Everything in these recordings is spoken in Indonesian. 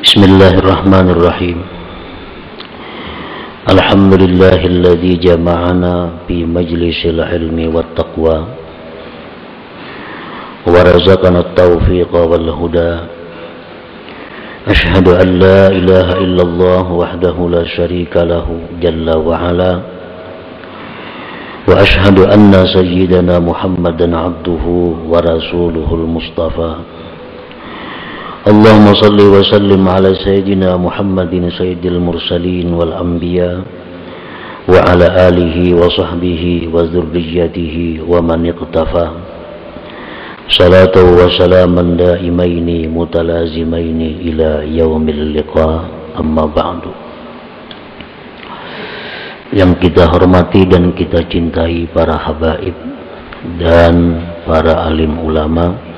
Bismillahirrahmanirrahim. Alhamdulillahilladzi jama'ana fi majlisil ilmi wat taqwa wa razaqana at-taufiqa wal huda. Ashhadu an la ilaha illallah wahdahu la syarika lahu jalla wa ala wa ashhadu anna sayyidana Muhammadan abduhu wa rasuluhul mustafa. Allahumma salli wa sallim ala sayyidina Muhammadin sayyidil mursalin wal anbiya wa ala alihi wa sahbihi wa dhurriyyatihi wa man iqtafa. Salatu wa salaman daimaini mutalazimaini ila yaumil liqa, amma ba'du. Yang kita hormati dan kita cintai para habaib dan para alim ulama,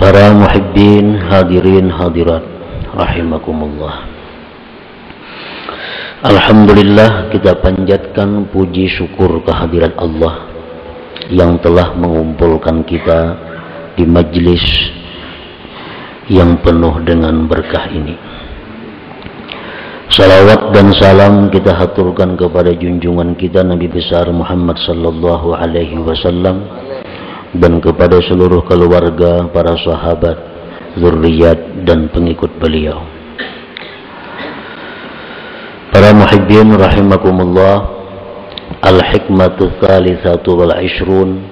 para muhibbin, hadirin hadirat rahimakumullah. Alhamdulillah, kita panjatkan puji syukur kehadirat Allah yang telah mengumpulkan kita di majlis yang penuh dengan berkah ini. Salawat dan salam kita haturkan kepada junjungan kita Nabi besar Muhammad sallallahu alaihi wasallam dan kepada seluruh keluarga, para sahabat, zurriyat dan pengikut beliau. Para muhibbin rahimakumullah, al-hikmatu tsalitsatu wal 'ishrun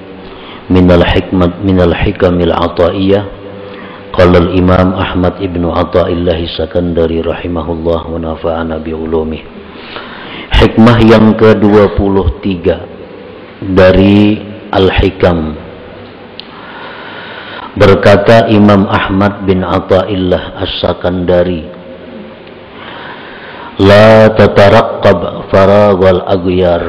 minal hikamil ataiyah. Qala al-Imam Ahmad ibnu Athaillah Sakandari rahimahullah wa nafa'ana bi ulumih. Hikmah yang ke-23 dari Al-Hikam. Berkata Imam Ahmad bin Athaillah As-Sakandari, la tataraqqab faraghal aghyar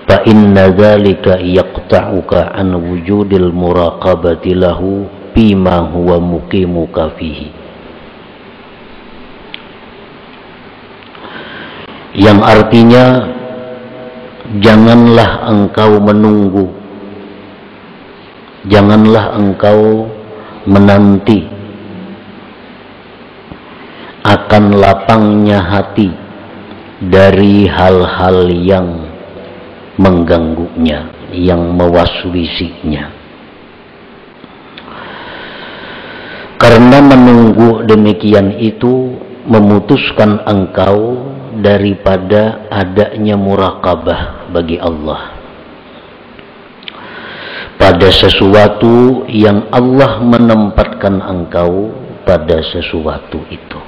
fa inna dzalika yaqta'uka an wujudil muraqabati lahu bima huwa muqimuka fihi. Yang artinya, janganlah engkau menunggu, janganlah engkau menanti akan lapangnya hati dari hal-hal yang mengganggunya, yang mewaswisinya. Karena menunggu demikian itu memutuskan engkau daripada adanya muraqabah bagi Allah pada sesuatu yang Allah menempatkan engkau pada sesuatu itu.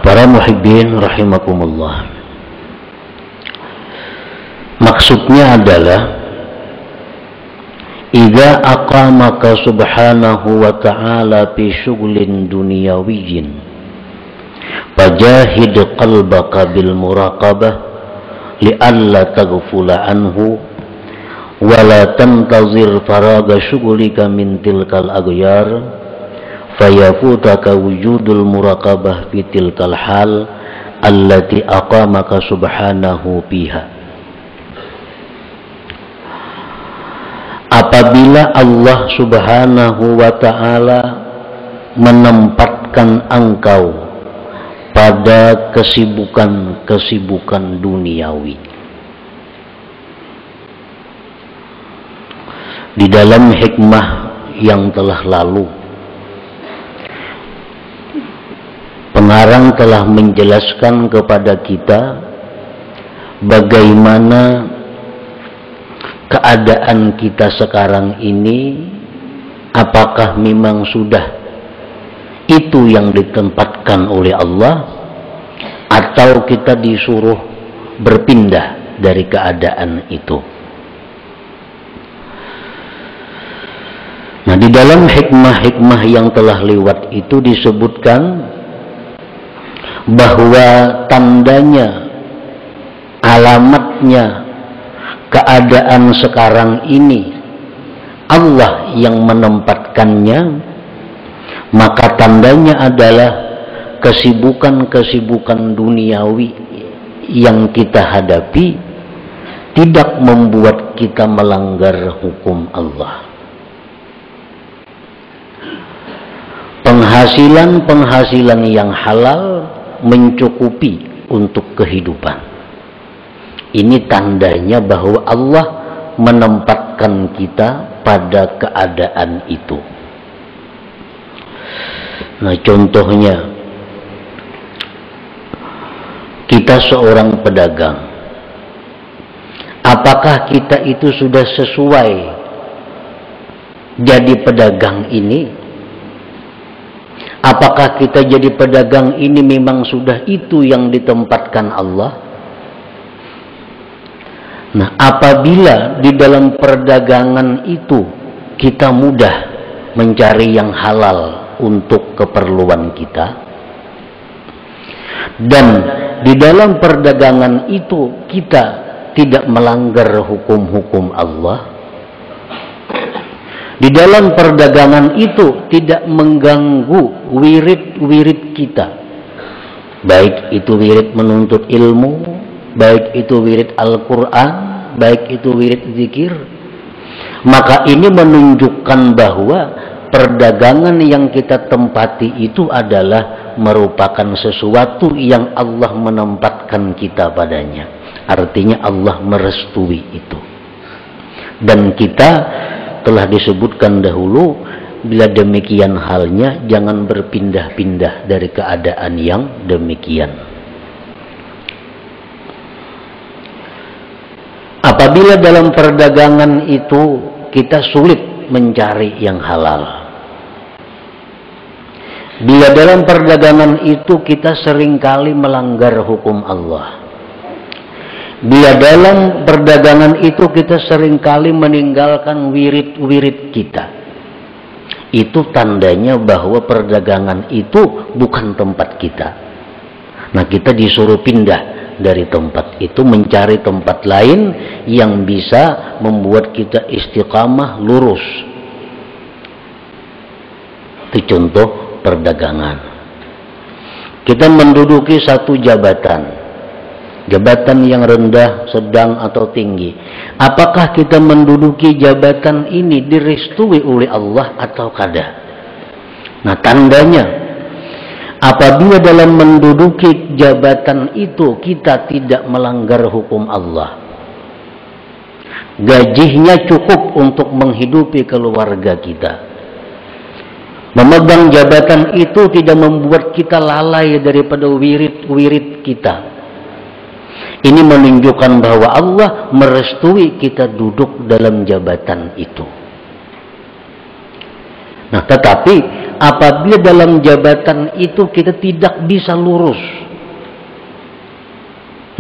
Para muhibbin rahimakumullah, maksudnya adalah idza aqamaka subhanahu wa ta'ala fi syughlin dunyawiyyin fajahid qalbaka bil muraqabah li'alla taghfula anhu wa la tantazir faraga syughlika min tilkal aghyar fayafutaka wujudul muraqabah fi tilkal hal allati aqamaka subhanahu biha. Apabila Allah subhanahu wa ta'ala menempatkan engkau pada kesibukan-kesibukan duniawi, di dalam hikmah yang telah lalu pengarang telah menjelaskan kepada kita bagaimana keadaan kita sekarang ini, apakah memang sudah itu yang ditempatkan oleh Allah, atau kita disuruh berpindah dari keadaan itu. Nah, di dalam hikmah-hikmah yang telah lewat itu disebutkan bahwa tandanya, alamatnya keadaan sekarang ini Allah yang menempatkannya, maka tandanya adalah kesibukan-kesibukan duniawi yang kita hadapi tidak membuat kita melanggar hukum Allah. penghasilan yang halal mencukupi untuk kehidupan. Ini tandanya bahwa Allah menempatkan kita pada keadaan itu. Nah, contohnya kita seorang pedagang. Apakah kita itu sudah sesuai jadi pedagang ini? Apakah kita jadi pedagang ini memang sudah itu yang ditempatkan Allah? Nah, apabila di dalam perdagangan itu kita mudah mencari yang halal untuk keperluan kita, dan di dalam perdagangan itu kita tidak melanggar hukum-hukum Allah, di dalam perdagangan itu tidak mengganggu wirid-wirid kita, baik itu wirid menuntut ilmu, baik itu wirid Al-Quran, baik itu wirid zikir, maka ini menunjukkan bahwa perdagangan yang kita tempati itu adalah merupakan sesuatu yang Allah menempatkan kita padanya. Artinya Allah merestui itu. Dan kita telah disebutkan dahulu, bila demikian halnya jangan berpindah-pindah dari keadaan yang demikian. Apabila dalam perdagangan itu kita sulit mencari yang halal, bila dalam perdagangan itu kita seringkali melanggar hukum Allah, bila dalam perdagangan itu kita seringkali meninggalkan wirid-wirid kita, itu tandanya bahwa perdagangan itu bukan tempat kita. Nah, kita disuruh pindah dari tempat itu, mencari tempat lain yang bisa membuat kita istiqamah, lurus. Itu contoh perdagangan. Kita menduduki satu jabatan yang rendah, sedang atau tinggi. Apakah kita menduduki jabatan ini direstui oleh Allah atau kada? Nah, tandanya apabila dalam menduduki jabatan itu kita tidak melanggar hukum Allah, gajinya cukup untuk menghidupi keluarga kita, memegang jabatan itu tidak membuat kita lalai daripada wirid-wirid kita, ini menunjukkan bahwa Allah merestui kita duduk dalam jabatan itu. Nah, tetapi apabila dalam jabatan itu kita tidak bisa lurus,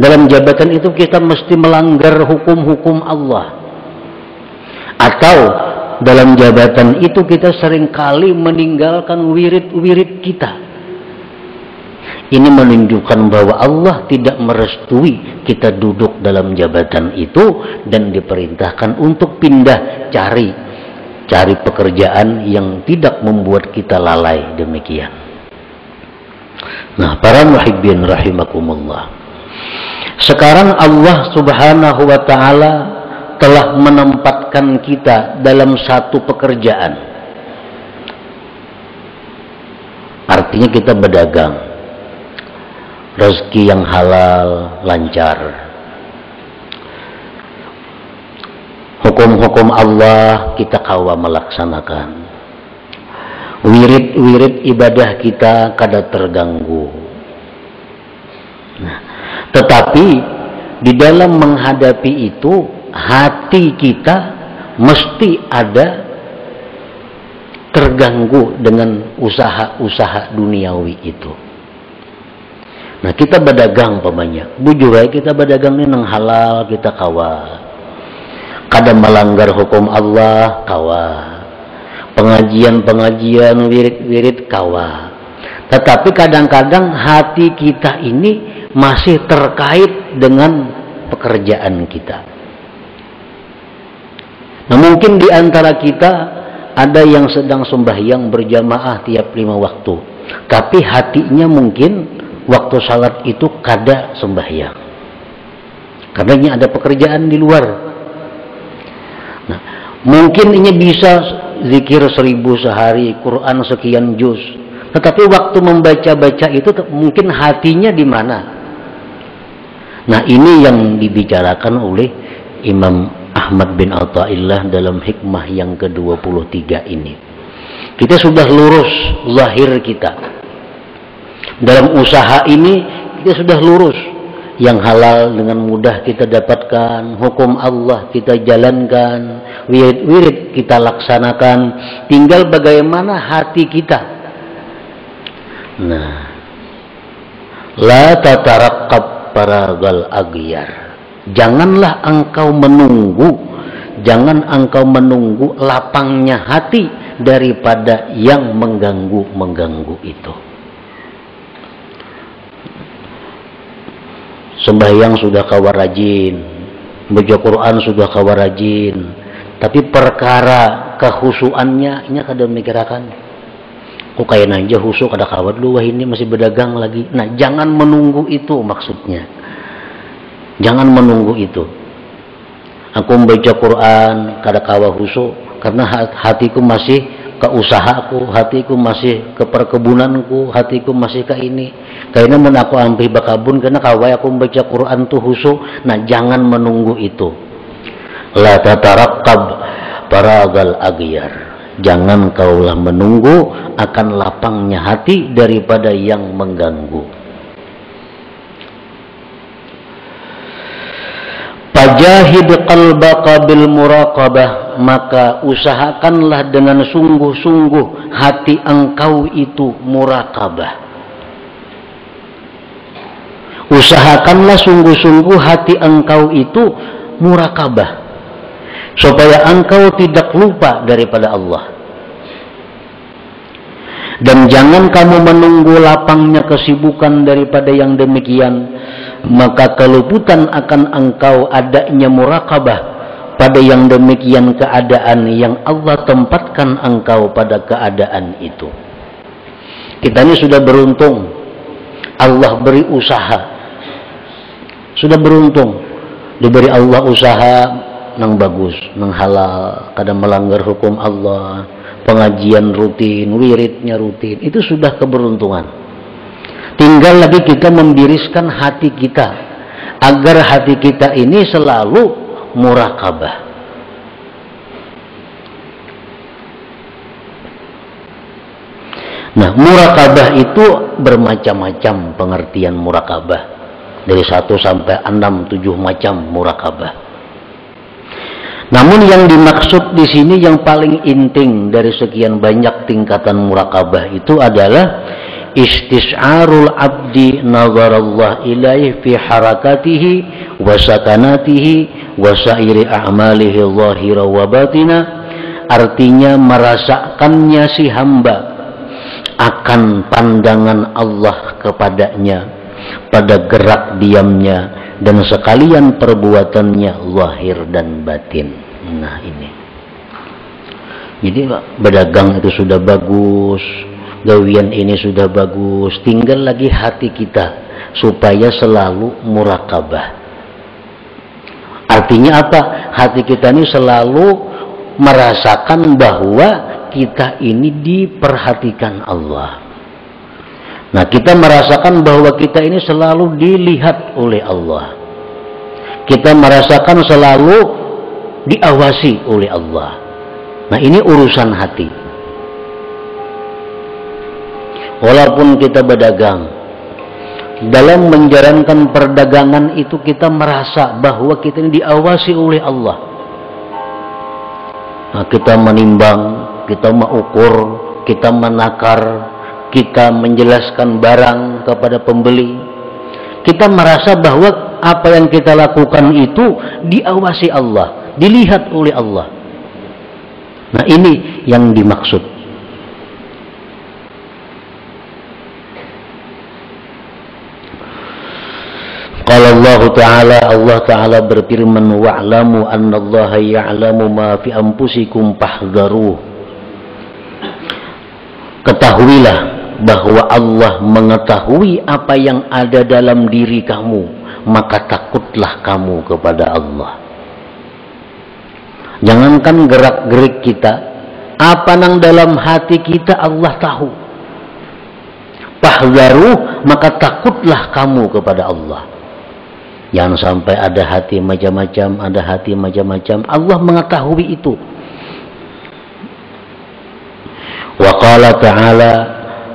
dalam jabatan itu kita mesti melanggar hukum-hukum Allah, atau dalam jabatan itu kita seringkali meninggalkan wirid-wirid kita, ini menunjukkan bahwa Allah tidak merestui kita duduk dalam jabatan itu dan diperintahkan untuk pindah, cari pekerjaan yang tidak membuat kita lalai demikian. Nah, para muhibbin rahimakumullah, sekarang Allah subhanahu wa ta'ala telah menempatkan kita dalam satu pekerjaan. Artinya kita berdagang, rezeki yang halal, lancar. Hukum-hukum Allah kita kawa melaksanakan. Wirid-wirid ibadah kita kada terganggu. Nah, tetapi di dalam menghadapi itu, hati kita mesti ada terganggu dengan usaha-usaha duniawi itu. Nah, kita berdagang pamannya, bujur kita berdagang ini nang halal, kita kawa. Kada melanggar hukum Allah, kawa. Pengajian-pengajian, wirid-wirid, kawa. Tetapi kadang-kadang hati kita ini masih terkait dengan pekerjaan kita. Nah, mungkin di antara kita ada yang sedang sembahyang berjamaah tiap 5 waktu, tapi hatinya mungkin waktu salat itu kada sembahyang, karena ini ada pekerjaan di luar. Nah, mungkin ini bisa zikir 1000 sehari, Quran sekian juz, Tetapi waktu membaca-baca itu mungkin hatinya di mana? Nah, ini yang dibicarakan oleh Imam Ahmad bin Athaillah dalam hikmah yang ke-23 ini. Kita sudah lurus zahir kita. Dalam usaha ini kita sudah lurus. Yang halal dengan mudah kita dapatkan, hukum Allah kita jalankan, wirid kita laksanakan, tinggal bagaimana hati kita. Nah, la tataraqqab paragal aghyar. Janganlah engkau menunggu, jangan engkau menunggu lapangnya hati daripada yang mengganggu itu. Sembahyang sudah kawa rajin, baca Quran sudah kawa rajin, tapi perkara kehusuannya ini kada mikirakan. Kok kayak aja husuk ada kawa dulu, wah ini masih berdagang lagi. Nah, jangan menunggu itu maksudnya. Jangan menunggu itu. Aku membaca Quran kada kawa husuk karena hatiku masih ke usahaku, hatiku masih ke perkebunanku, hatiku masih ke ini. Kayaknya mun aku ambil bakabun karena kawai aku membaca Quran tuh husuk. Nah, jangan menunggu itu. La tataraqqab paragal aghyar. Jangan kaulah menunggu akan lapangnya hati daripada yang mengganggu. Fajahid qalbaka bil muraqabah, maka usahakanlah dengan sungguh-sungguh hati engkau itu muraqabah. Usahakanlah sungguh-sungguh hati engkau itu muraqabah, supaya engkau tidak lupa daripada Allah. Dan jangan kamu menunggu lapangnya kesibukan daripada yang demikian, maka keluputan akan engkau adanya muraqabah pada yang demikian keadaan yang Allah tempatkan engkau pada keadaan itu. Kita ini sudah beruntung, Allah beri usaha, sudah beruntung diberi Allah usaha nang bagus, nang halal, kadang melanggar hukum Allah, pengajian rutin, wiridnya rutin, itu sudah keberuntungan. Tinggal lagi kita membiriskan hati kita agar hati kita ini selalu muraqabah. Nah, muraqabah itu bermacam-macam pengertian muraqabah. Dari 1 sampai 6, 7 macam muraqabah. Namun yang dimaksud di sini yang paling inting dari sekian banyak tingkatan muraqabah itu adalah istis'arul abdi nazarallah ilaih fi harakatihi wa sakanatihi wa sairi a'malihi zahira wa batina. Artinya merasakannya si hamba akan pandangan Allah kepadanya pada gerak diamnya dan sekalian perbuatannya zahir dan batin. Nah, ini jadi berdagang itu sudah bagus, gawian ini sudah bagus, tinggal lagi hati kita supaya selalu muraqabah. Artinya apa? Hati kita ini selalu merasakan bahwa kita ini diperhatikan Allah. Nah, kita merasakan bahwa kita ini selalu dilihat oleh Allah. Kita merasakan selalu diawasi oleh Allah. Nah, ini urusan hati. Walaupun kita berdagang, dalam menjalankan perdagangan itu kita merasa bahwa kita ini diawasi oleh Allah. Nah, kita menimbang, kita mengukur, kita menakar, kita menjelaskan barang kepada pembeli. Kita merasa bahwa apa yang kita lakukan itu diawasi Allah, dilihat oleh Allah. Nah, ini yang dimaksud. Qala Allah Ta'ala berfirman, wa'lamu annallaha ya'lamu ma fi anfusikum fahdharuh. Ketahuilah bahwa Allah mengetahui apa yang ada dalam diri kamu, maka takutlah kamu kepada Allah. Jangankan gerak-gerik kita, apa yang dalam hati kita Allah tahu. Fahdharu, maka takutlah kamu kepada Allah. Jangan sampai ada hati macam-macam, ada hati macam-macam. Allah mengetahui itu. Wa qala ta'ala,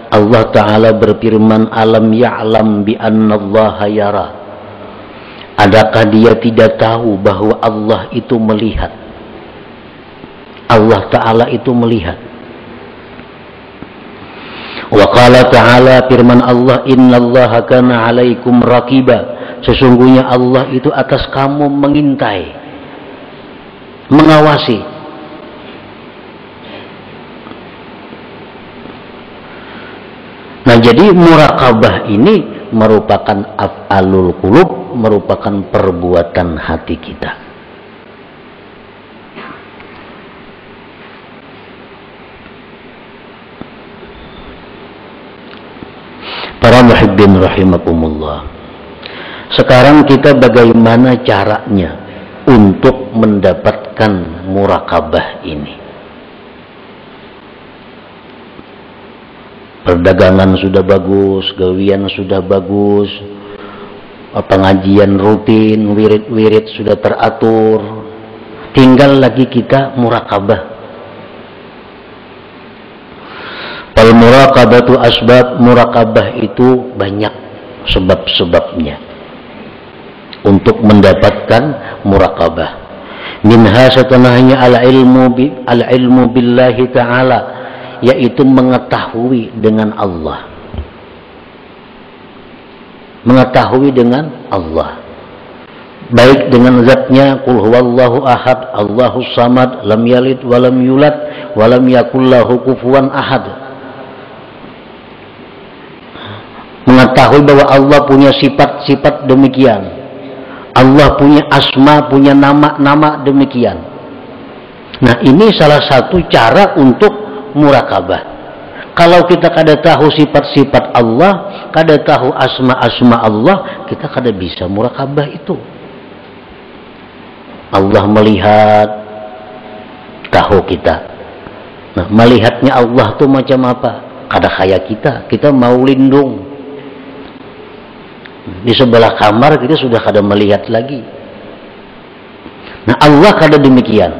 Allah Ta'ala berfirman, alam ya'lam bi anna Allah yara. Adakah dia tidak tahu bahwa Allah itu melihat? Allah Ta'ala itu melihat. Wa qala ta'ala, firman Allah, innallaha kana 'alaikum raqiba. Sesungguhnya Allah itu atas kamu mengintai, mengawasi. Nah, jadi muraqabah ini merupakan af'alul qulub, merupakan perbuatan hati kita. Para muhibbin rahimakumullah. Sekarang kita bagaimana caranya untuk mendapatkan muraqabah ini? Perdagangan sudah bagus, gawian sudah bagus, pengajian rutin, wirid-wirid sudah teratur. Tinggal lagi kita muraqabah. Fal muraqabatu asbab, muraqabah itu banyak sebab-sebabnya untuk mendapatkan muraqabah. Minha setelahnya al-ilmu billahi ta'ala, yaitu mengetahui dengan Allah. Mengetahui dengan Allah. Baik dengan zatnya, qul huwallahu ahad, Allahus samad, lam yalid walam yulad, walam yakul lahu kufuwan ahad. Mengetahui bahwa Allah punya sifat-sifat demikian. Allah punya asma, punya nama-nama demikian. Nah, ini salah satu cara untuk muraqabah. Kalau kita kada tahu sifat-sifat Allah, kada tahu asma-asma Allah, kita kada bisa muraqabah itu. Allah melihat, tahu kita. Nah, melihatnya Allah tuh macam apa? Kada kayak kita mau lindung. Di sebelah kamar kita sudah kada melihat lagi. Nah, Allah kada demikian.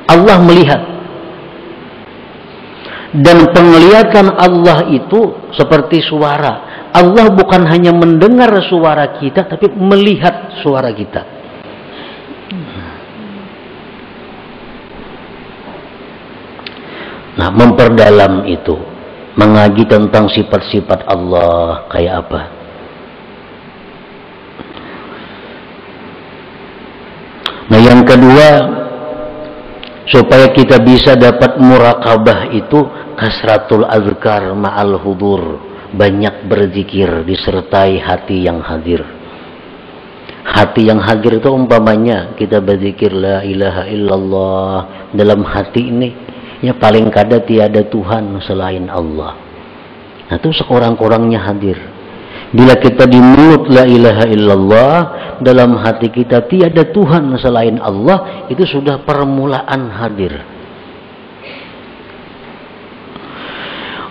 Allah melihat. Dan penglihatan Allah itu seperti suara. Allah bukan hanya mendengar suara kita, tapi melihat suara kita. Nah, memperdalam itu, mengaji tentang sifat-sifat Allah kayak apa. Nah, yang kedua, supaya kita bisa dapat muraqabah itu, kasratul azkar ma'al hudur, banyak berzikir disertai hati yang hadir. Hati yang hadir itu umpamanya kita berzikir la ilaha illallah, dalam hati ini ya paling kada tiada Tuhan selain Allah. Nah, itu sekurang-kurangnya hadir. Bila kita di mulut la ilaha illallah, dalam hati kita tiada Tuhan selain Allah, itu sudah permulaan hadir.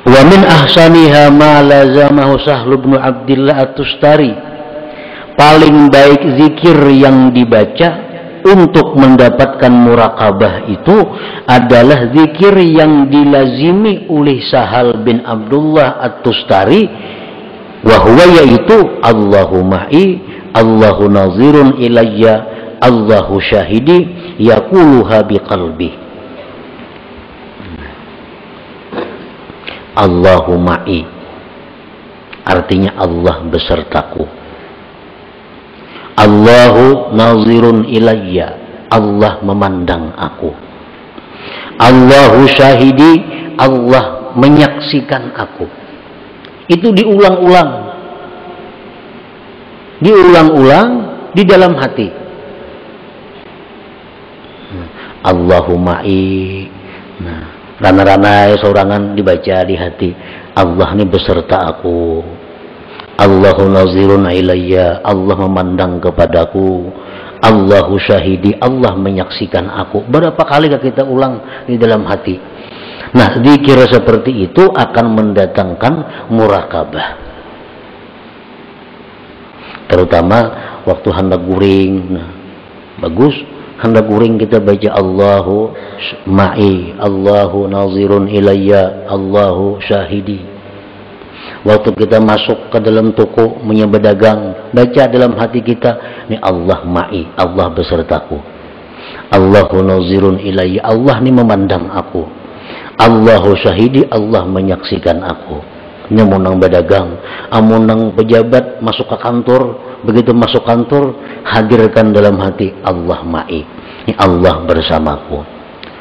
Wa min ahsaniha ma lazamahu Sahlu bin Abdillah At-Tustari. Paling baik zikir yang dibaca untuk mendapatkan muraqabah itu adalah zikir yang dilazimi oleh Sahal bin Abdullah At-Tustari, wahwa yaitu Allahu ma'i, Allahu nazirun ilayya, Allahu syahidi, yaquluha biqalbi. Allahu ma'i artinya Allah besertaku. Allahu nazirun ilayya, Allah memandang aku. Allahu syahidi, Allah menyaksikan aku. Itu diulang-ulang di dalam hati. Allahumma'i. Nah, rana-rana seorangan dibaca di hati. Allah ini beserta aku. Allahu nazirun ilayya, Allah memandang kepadaku. Allahu syahidi, Allah menyaksikan aku. Berapa kali kita ulang di dalam hati? Nah, zikir seperti itu akan mendatangkan murakabah. Terutama waktu hendak guring. Nah, bagus hendak guring kita baca Allahu ma'i, Allahu nazirun ilayya, Allahu syahidi. Waktu kita masuk ke dalam toko berdagang, baca dalam hati kita, ini Allah ma'i, Allah besertaku. Allahu nazirun ilayya, Allah ini memandang aku. Allahu syahidi, Allah menyaksikan aku. Ini munang berdagang, amunang pejabat masuk ke kantor, begitu masuk kantor, hadirkan dalam hati Allah ma'i, ini Allah bersamaku.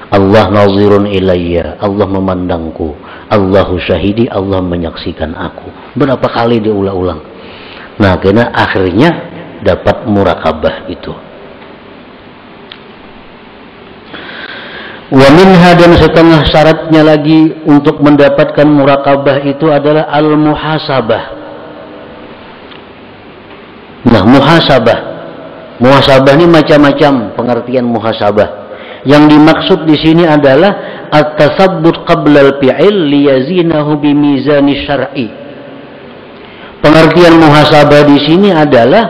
Allah nazirun ilayya, Allah memandangku. Allahu syahidi, Allah menyaksikan aku. Berapa kali diulang-ulang. Nah, karena akhirnya dapat murakabah itu. Wa minha, dan setengah syaratnya lagi untuk mendapatkan murakabah itu adalah al-muhasabah. Nah, muhasabah ini macam-macam pengertian muhasabah. Yang dimaksud di sini adalah at-tasabbut qabla al-fi'il liyazinahu bimizani syar'i. Pengertian muhasabah di sini adalah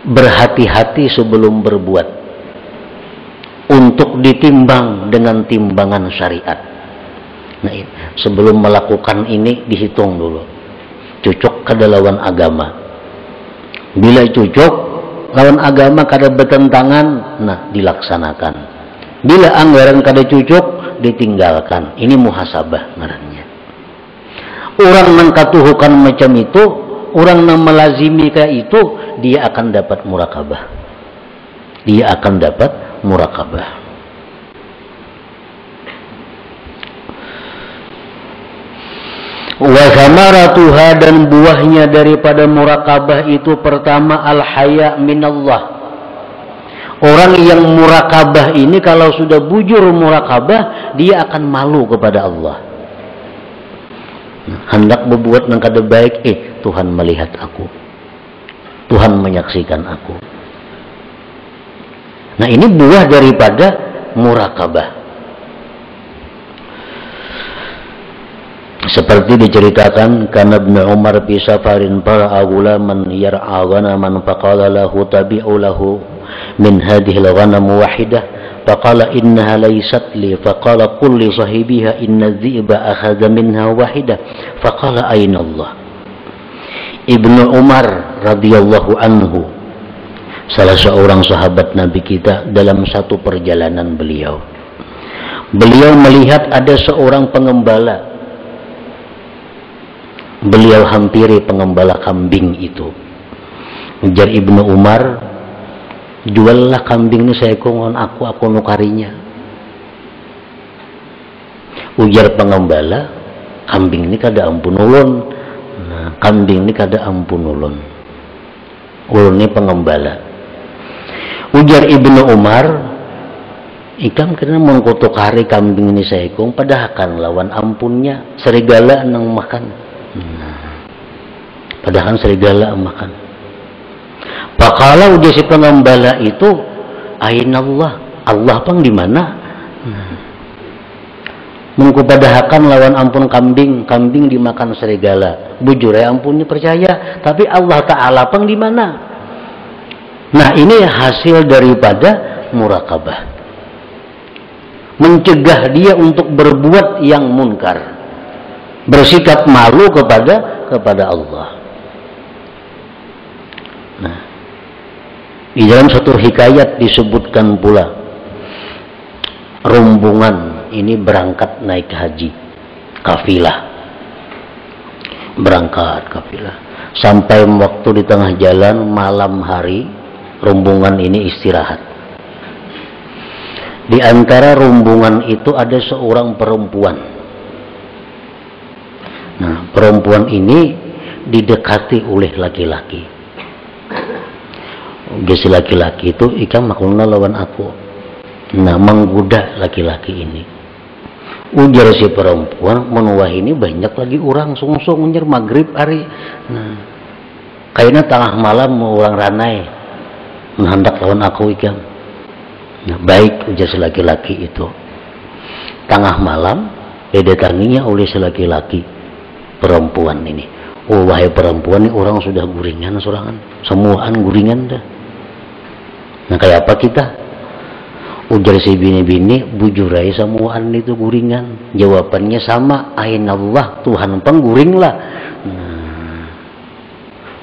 berhati-hati sebelum berbuat, untuk ditimbang dengan timbangan syariat. Nah, sebelum melakukan ini dihitung dulu, cocok ke lawan agama. Bila cocok lawan agama kada bertentangan, nah dilaksanakan. Bila anggaran kada cocok, ditinggalkan. Ini muhasabah ngarannya. Orang nang katuhukan macam itu, orang nang melazimi kayak itu, dia akan dapat murakabah. Dia akan dapat murakabah. Wa thamaratuha, dan buahnya daripada murakabah itu pertama al-haya minallah. Orang yang murakabah ini kalau sudah bujur murakabah, dia akan malu kepada Allah. Hendak berbuat yang kada baik, Tuhan melihat aku, Tuhan menyaksikan aku. Nah, ini buah daripada murakabah. Seperti diceritakan, kana Ibnu Umar fi safarin fara'a gulaman yar'a ghanaman faqala lahu tabi'u lahu min hadhihi al-ghanam wahidah faqala innaha laysat li faqala qul li sahibiha inna adh-dhi'ba akhadha minha wahidah faqala ayna Allah. Ibnu Umar radhiyallahu anhu, salah seorang sahabat Nabi kita, dalam satu perjalanan beliau melihat ada seorang pengembala. Beliau hampiri pengembala kambing itu. Ujar Ibnu Umar, juallah kambing ini saya kongon aku nukarinya. Ujar pengembala, kambing ini kada ampun ulun. Nah, kambing ini kada ampun ulun. Ulun ini pengembala. Ujar Ibnu Umar, ikam kena mengkotok-hari kambing ini saya kong, padahal kan lawan ampunnya serigala nang makan. Padahal serigala makan. Pakala udah si pengembala itu, aina Allah, Allah pang di mana? Mengkupadahakan lawan ampun kambing dimakan serigala. Bujur ya ampunnya percaya, tapi Allah Ta'ala pang di mana? Nah, ini hasil daripada murakabah. Mencegah dia untuk berbuat yang munkar, bersikap malu kepada Allah. Nah, di dalam satu hikayat disebutkan pula, rombongan ini berangkat naik haji, kafilah, berangkat kafilah, sampai waktu di tengah jalan malam hari, rombongan ini istirahat. Di antara rombongan itu ada seorang perempuan. Nah, perempuan ini didekati oleh laki-laki. Si laki-laki itu, ikam maklumna lawan aku. Nah, menggoda laki-laki ini. Ujar si perempuan, menuah ini banyak lagi orang sungsung ujar maghrib hari. Nah, kayaknya tengah malam mau orang ranai. Nah, hendak lawan aku ikam. Nah, baik, ujar si laki-laki itu. tengah malam didatanginya oleh laki-laki perempuan ini. Oh wahai perempuan, ini orang sudah guringan sorangan, semuaan guringan dah. Nah kayak apa kita? Ujar si bini-bini, bujurai semuaan itu guringan. Jawabannya sama, ainallah, Tuhan pengguring lah.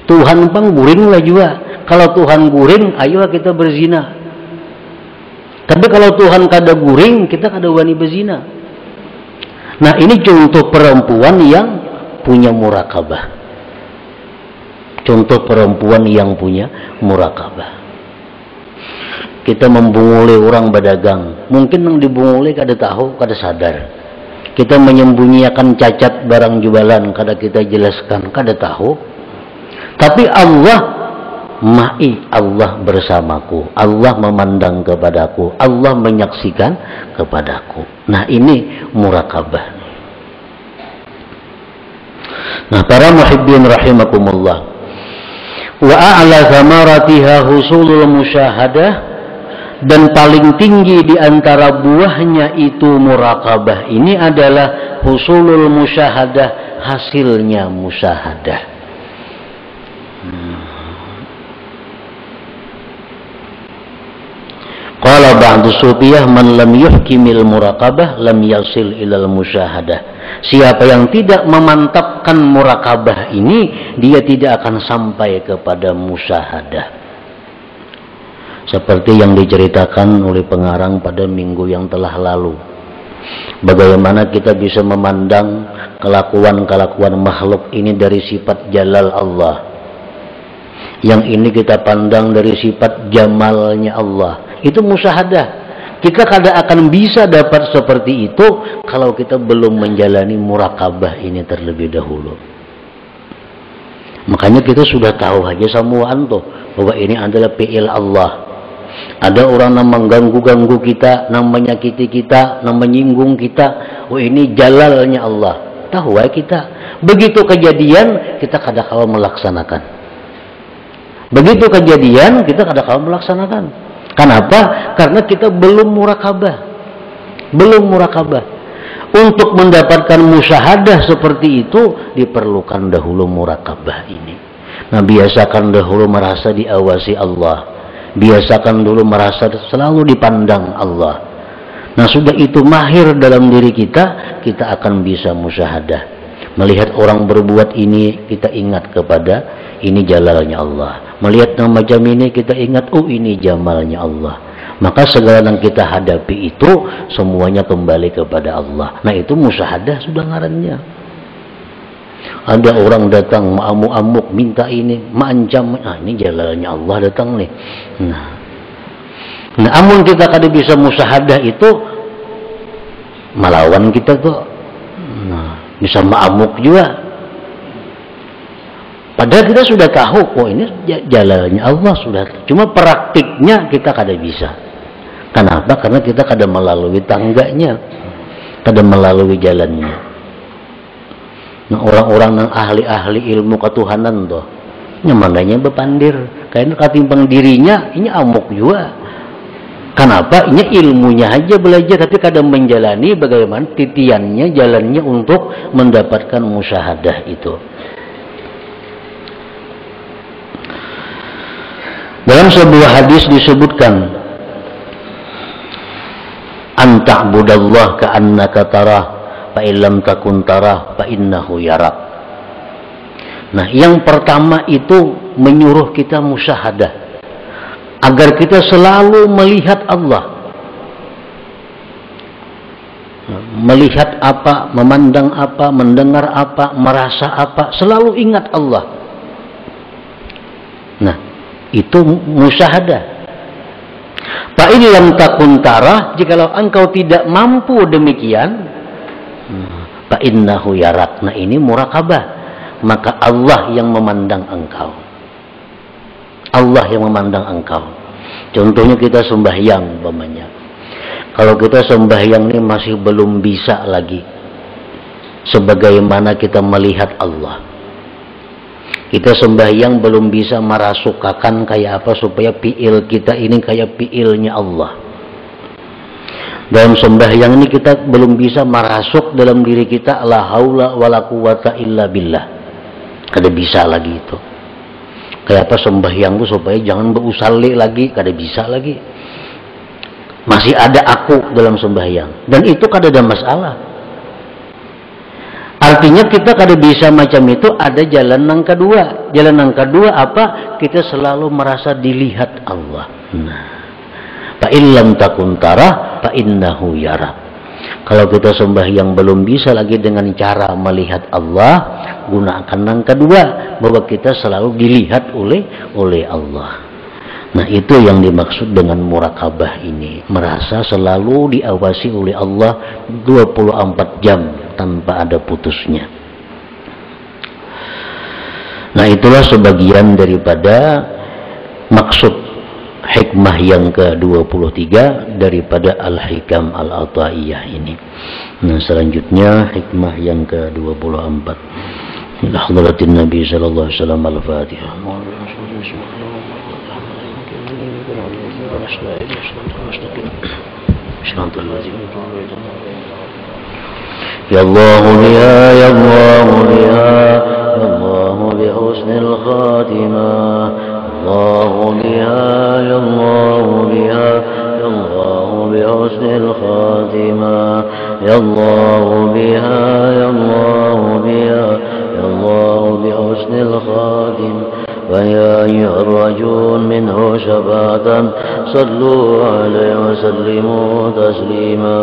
Tuhan pengguring lah juga. Kalau Tuhan guring, ayolah kita berzina. Tapi kalau Tuhan kada guring, kita kada wani berzina. Nah ini contoh perempuan yang punya murakabah. Contoh perempuan yang punya murakabah. Kita membunguli orang berdagang, mungkin yang dibunguli kada tahu, kada sadar. Kita menyembunyikan cacat barang jualan, kada kita jelaskan, kada tahu. Tapi Allah ma'i, Allah bersamaku, Allah memandang kepadaku, Allah menyaksikan kepadaku. Nah ini murakabah. Nah para muhibbin rahimakumullah, wa a'la thamaratiha husulul musyahadah, dan paling tinggi di antara buahnya itu murakabah ini adalah husulul musyahadah, hasilnya musyahadah. Qala ba'du sufiyah, man lam yuhkimil murakabah lam yasil ilal musyahadah. Siapa yang tidak memantapkan murakabah ini, dia tidak akan sampai kepada musyahadah. Seperti yang diceritakan oleh pengarang pada minggu yang telah lalu. Bagaimana kita bisa memandang kelakuan-kelakuan makhluk ini dari sifat jalal Allah. Yang ini kita pandang dari sifat jamalnya Allah. Itu musyahadah. Kita kada akan bisa dapat seperti itu kalau kita belum menjalani murakabah ini terlebih dahulu. Makanya kita sudah tahu aja semuaan tuh bahwa ini adalah fi'il Allah. Ada orang yang mengganggu-ganggu kita, yang menyakiti kita, yang menyinggung kita. Oh ini jalalnya Allah. Tahu ya kita. Begitu kejadian kita kada kalah melaksanakan. Begitu kejadian kita kada kalah melaksanakan. Kenapa? Karena kita belum murakabah. Belum murakabah. Untuk mendapatkan musyahadah seperti itu diperlukan dahulu murakabah ini. Nah biasakan dahulu merasa diawasi Allah. Biasakan dulu merasa selalu dipandang Allah. Nah sudah itu mahir dalam diri kita, kita akan bisa musyahadah. Melihat orang berbuat ini, kita ingat kepada ini jalalnya Allah. Melihat yang macam ini, kita ingat, oh ini jamalnya Allah. Maka segala yang kita hadapi itu semuanya kembali kepada Allah. Nah itu musyahadah sudah ngarannya. Ada orang datang amuk-amuk minta ini, mengancam, ini jalalnya Allah datang nih. Nah amun kita kada bisa musyahadah itu melawan kita tuh. Nah, bisa ma'amuk juga. Padahal kita sudah tahu kok ini jalannya Allah sudah. Cuma praktiknya kita kada bisa. Kenapa? Karena kita kada melalui tangganya, kada melalui jalannya. Nah orang-orang yang ahli-ahli ilmu ketuhanan tuh, nyamananya bepandir. Karena katimbang dirinya, ini amuk juga. Kenapa? Ini ilmunya aja belajar, tapi kadang menjalani bagaimana titiannya, jalannya untuk mendapatkan musyahadah itu. Dalam sebuah hadis disebutkan, anta'budallah ka'annaka tarah, fa illam takun tarah, fa innahu yarak. Nah, yang pertama itu menyuruh kita musyahadah, agar kita selalu melihat Allah. Melihat apa, memandang apa, mendengar apa, merasa apa, selalu ingat Allah. Nah, itu musyahadah. Fa in lam takun tarah, jikalau engkau tidak mampu demikian, fa innahu yarak. Nah, ini murakabah. Maka Allah yang memandang engkau. Allah yang memandang engkau. Contohnya kita sembahyang umpamanya. Kalau kita sembahyang ini masih belum bisa lagi sebagaimana kita melihat Allah. Kita sembahyang belum bisa merasukakan kayak apa supaya fi'il kita ini kayak fi'ilnya Allah. Dalam sembahyang ini kita belum bisa merasuk dalam diri kita la haula wala quwata illa billah. Kada bisa lagi itu. Kayak apa sembahyang itu supaya jangan berusalli lagi, kada bisa lagi. Masih ada aku dalam sembahyang dan itu kada ada masalah. Artinya kita kada bisa macam itu, ada jalan yang kedua. Jalan yang kedua apa? Kita selalu merasa dilihat Allah. Nah, fa illam takun tara fa innahu yara. Kalau kita sembahyang belum bisa lagi dengan cara melihat Allah, gunakan yang kedua, bahwa kita selalu dilihat oleh Allah. Nah, itu yang dimaksud dengan muraqabah ini, merasa selalu diawasi oleh Allah 24 jam tanpa ada putusnya. Nah, itulah sebagian daripada maksud hikmah yang ke-23 daripada Al-Hikam Al-Ataiyah ini. Nah, selanjutnya hikmah yang ke-24. Ila hadratin Nabi sallallahu alaihi wasallam Al-Fatihah. Ya Allah biha, ya Allah biha, ya Allah bi husnil khatimah. Allah biha, ya Allah biha, ya Allah bi husnil khatimah. Ya Allah biha, ya Allah biha, ya Allah bi husnil khatimah. ويا أيها الرجل منه شفاعة صلوا عليه وسلموا تسليما.